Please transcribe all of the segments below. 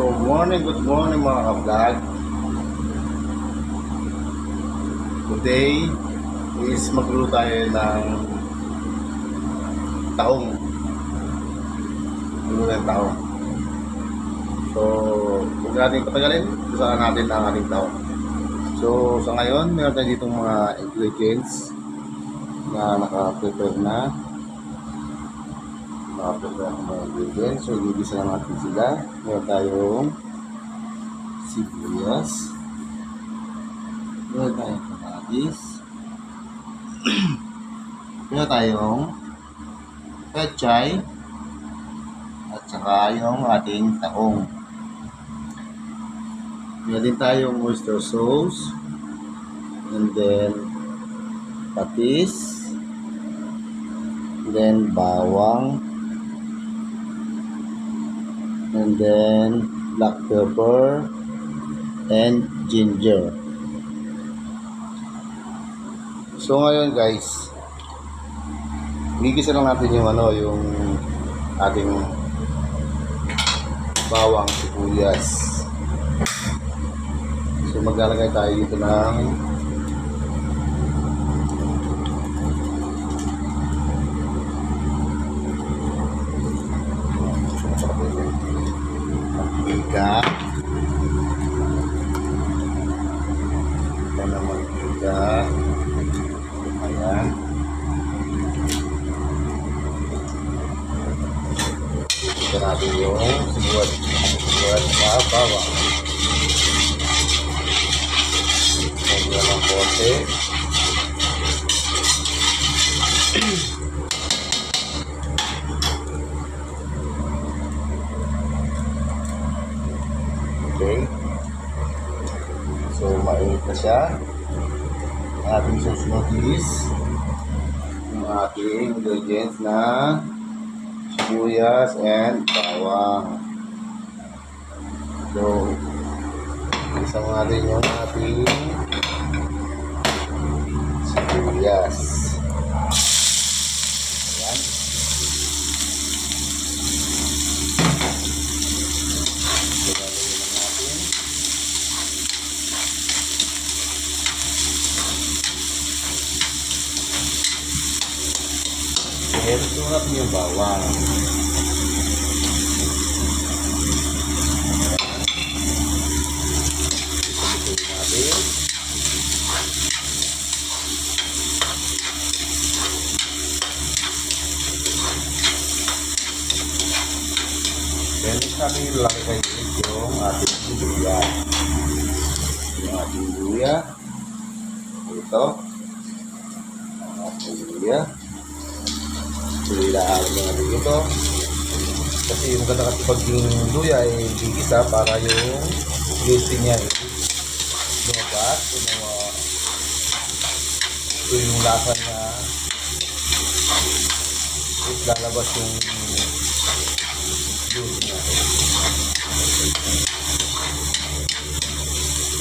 Good morning mga ka-vlog. Today is magluluto tayo ng taong. Magluluto ng taong. So, huwag natin patagalin, usahan natin ang ating taong. So, sa ngayon, meron tayo ditong mga ingredients na naka-prepare na. Naka-prepare na mga ingredients. So, ibigisa na natin sila. Meron tayong sibuyas. Meron tayong kamatis. Meron tayong pechay. At saka yung ating taong. Meron din tayong oyster sauce. And then patis. And then bawang. And then black pepper and ginger. So ngayon guys, gigisa lang natin yung yung ating bawang sibuyas. So maglalagay tayo dito ng mantika. Ito na mantika. Ayan. Ito natin yung sibuyas sa bawang. Lagyan ng konti. Okay. So, mainit na siya. Ang ating susunod is yung ating ingredients na sibuyas and bawang. So, isang natin yung ating sibuyas. Ayan. So, lalagyan na natin. Ito natin yung bawang. Ito natin. Then, natin ilagay yung ating luya. Yung ating luya. Ito. Ang ating luya. So, ilahalo natin ito. Kasi yung ganda kasi pag yung luya ay gigisa para yung juicy niya ay lumabas. So, yung lasa niya lalabas yung juice niya.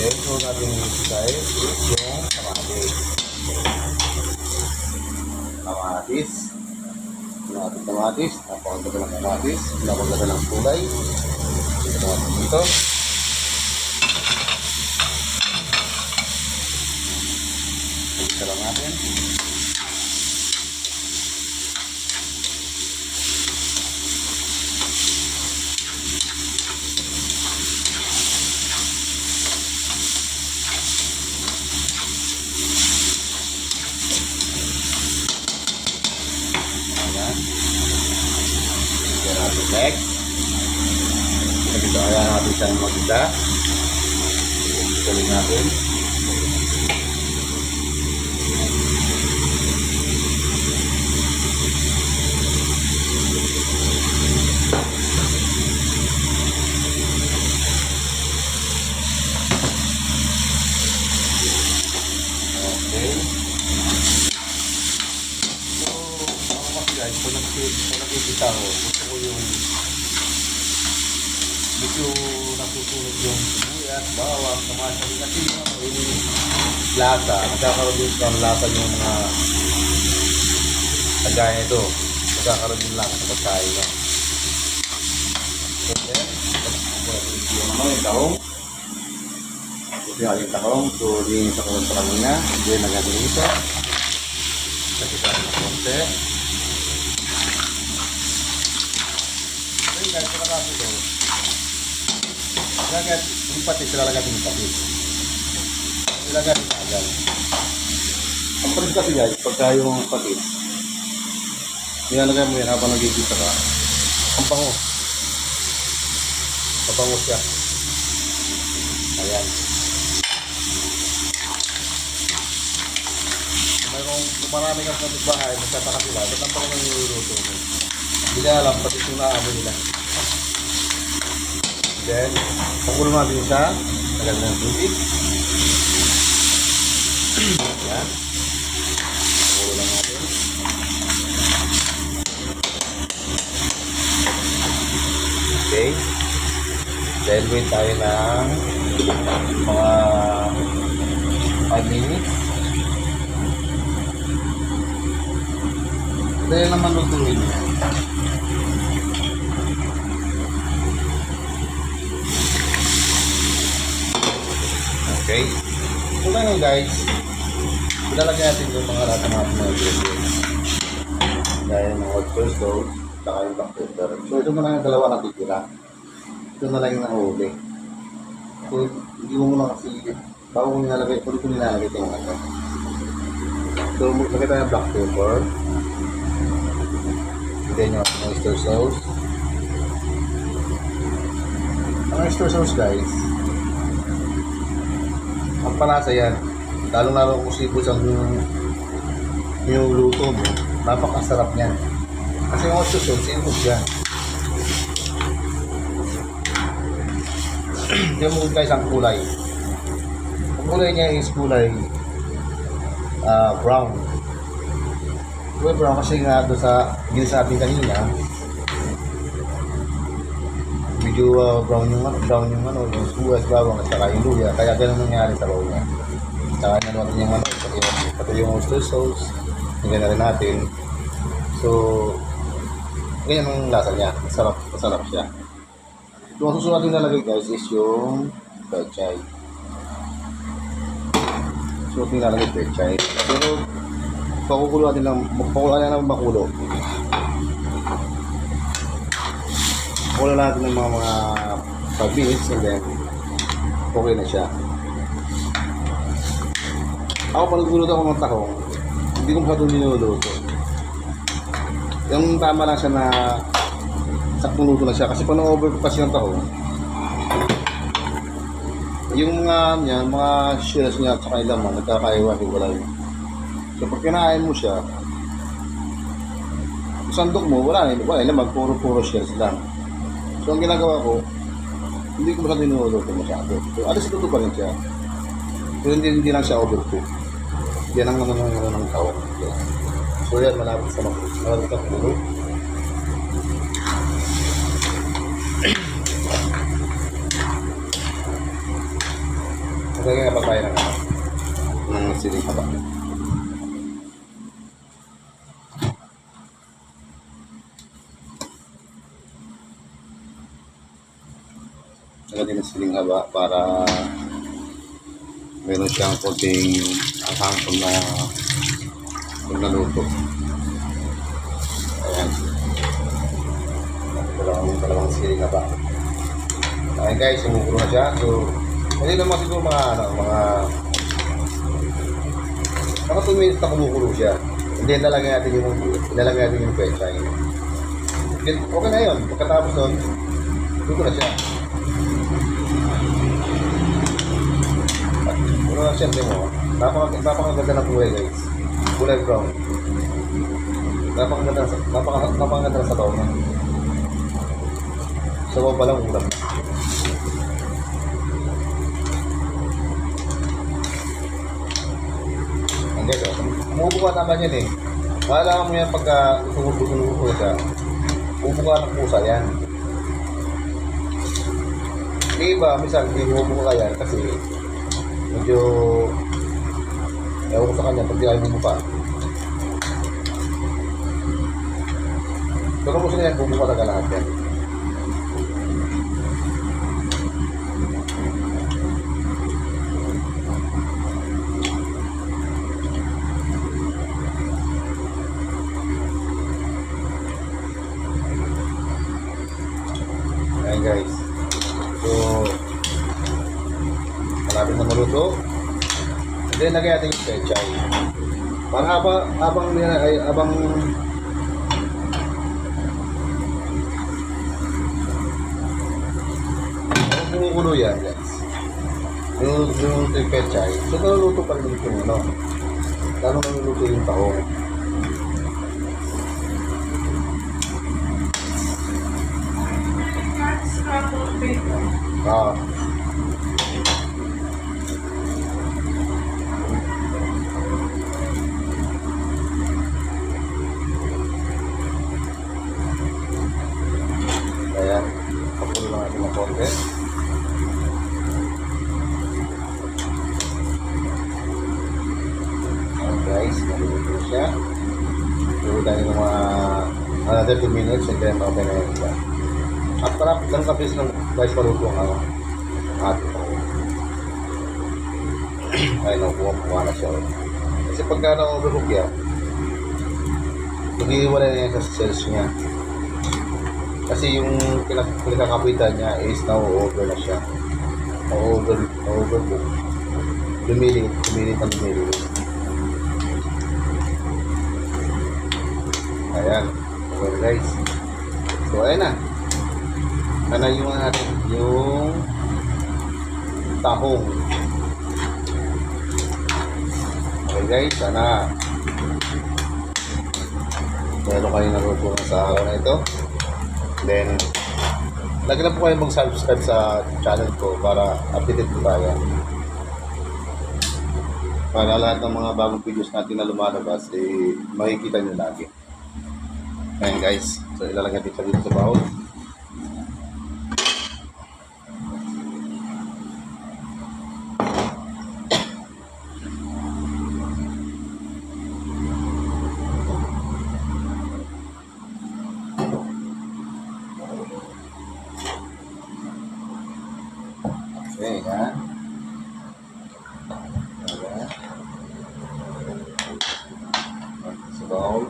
Then, so natin yung guys yung kamatis. Kamatis. Yung ating kamatis. Napakaganda ng kamatis. Napakaganda ng kulay. Ito natin dito. Ito lang natin. Next, dito kaya natin siyang mag-isa. Tuloy natin. Okay. So, ako kasi guys, kung nakikita ko, gusto ko yung medyo nasusunod yung sibuyas, bawang, kamatis. Kasi yung lasa, nagkakaroon din ng lasa yung mga kagaya nito. Nagkakaroon din lasa sa pagkain. So then, ating tahong. Ito yung ating tahong. So, linis ako ng kanina. Then, nagagawin ito. Kasi sa ating konti. So, guys, pagkatapos ito. Ilagay yung patis. Ilalagay yung patis. Ilagay yung agad. Ang patis kasi guys, pagka yung patis, nilalagay mo yan habang nagigisa ka. Ang bango. Mabango siya. Ayan. Kung marami kang kapitbahay, magtataka sila, ba't ang bango ng niluluto mo? Hindi na alam, patis yung naamoy nila. Then, pakulo natin siya. Tagal na ng tubig. Ayan. Pakulo lang natin. Okay. Then, wait tayo ng mga 5 minutes. Then, naman lutuin niya. Okay. So ngayon guys, ilalagay natin yung mga lahat ng mga ingredients. Gaya ng hot sauce, saka yung black pepper. So ito na lang yung dalawa na titira. Ito na lang yung nahuli. So hindi mo muna kasi, bago ko nilalagay, ulit ko nilalagay ito yung ano. So lagay tayo ng black pepper. Then yung oyster sauce. Ang oyster sauce guys, ang palasa yan, lalong-lalo kung sipos ang yung luto mo, napakasarap niyan. Kasi yung oyster sauce, sipos yan. Diyan mo guys ang kulay. Ang kulay niya is kulay brown. Kulay brown kasi nga doon sa ginisa atin kanina, medyo brown yung suwas, bawang at saka yung luya, kaya ganun nangyari sa roll niya. Saka naluto yung pati yung oyster sauce, hingga na rin natin. So, ganyan ang lasa niya, masarap siya. So, ang susunod natin nalagay guys is yung pechay. So, ito yung nalagay pechay. Pero, pakukulo natin ng makulo. Wala natin ng mga 5 minutes and then okay na siya. Ako pag nagluluto ako ng tahong, hindi ko masyadong niluluto. Yung tama lang siya na saktong luto na siya kasi pag na-overcook kasi ng tahong, yung mga shells niya at saka yung laman nagkakaiwa-hiwalay. So pag kinain mo siya, sandok mo, wala laman, puro shells lang. So, ang ginagawa ko, hindi ko masyado niluluto masyado. So, alas ito pa rin siya. So, hindi lang siya overcook. Yan ang ng tawag. So, yan, malapit sa pulo. Magagay nga pa tayo ng siling haba. Lagyan ng siling haba para meron siyang konting anghang pag naluto. Ayan. Dalawang siling haba. Ayan guys, sumukulo na siya. So, hindi naman siguro mga 2 minutes na kumukulo siya. Hindi, ilalagay natin yung pechay. Okay na yun. Pagkatapos nun, luto na siya. Ano na siya, mo? Napakaganda ng kulay guys. Kulay brown. Napakaganda sa loob. Sa bawang palang ulam. Ang guys, umubuka naman yan eh. Maalaman mo yan pagka tutulo siya. Umubuka ng pusa yan. Iba, minsan hindi umubuka yan kasi medyo ewan ko sa kanya pag di ayaw mo pa. So kung gusto niya, bumuka talaga lahat yan. guys. So, malapit na maluto. And then, lagay natin yung pechay. Para habang kumukulo yan, guys. Yung pechay. So, naluluto pa rin yung ano. Lalo naluluto yung tahong. Ah. Ayan. Papulo lang natin ng konti. Ayan guys, naluluto siya. Luto tayo ng mga another 2 minutes and then okay na yun siya. At para lang kapis ng guys paluto ang ating tahong. Ay, nakuha na siya. Kasi pagka na-overcook yan, mag-iiwalay na yan sa cells niya. Kasi yung pinakakapitan niya is na-over na siya. Na-overcook. Lumilit. Ayan. Okay guys. So, ayan na. Ano yung ating yung tahong. Okay guys, sana meron kayo natutunan sa araw na ito. Then, lagi lang po kayo mag-subscribe sa channel ko para updated po tayo. Para lahat ng mga bagong videos natin na lumalabas, makikita nyo lagi. Ayan guys, so ilalagay dito sa bowl. Okay, yan. Ayan. Sa bowl.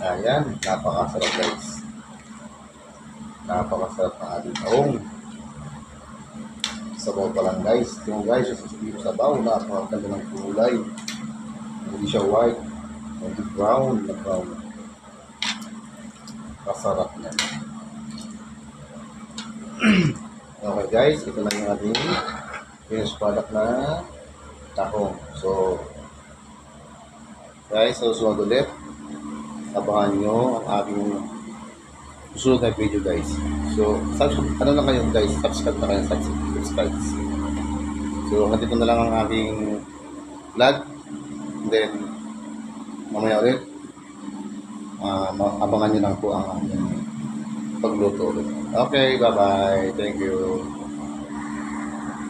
Ayan, napakasarap guys. Napakasarap ng ating tahong. Sabaw pa lang guys. Yung guys, yung susubihin sa sabaw, napakaganda ng kulay. Hindi siya white, hindi brown na brown. Kasarap niya. Okay guys, ito na yung ating finished product na tahong. So, guys, susunod ulit. Abangan nyo ang aking susunod na video guys. So, ano na kayo guys, subscribe na kayo, subscribe. So, nandito na lang ang aking vlog. Then, mamaya ulit, abangan nyo lang po ang aking pagluto ulit. Okay, bye-bye. Thank you.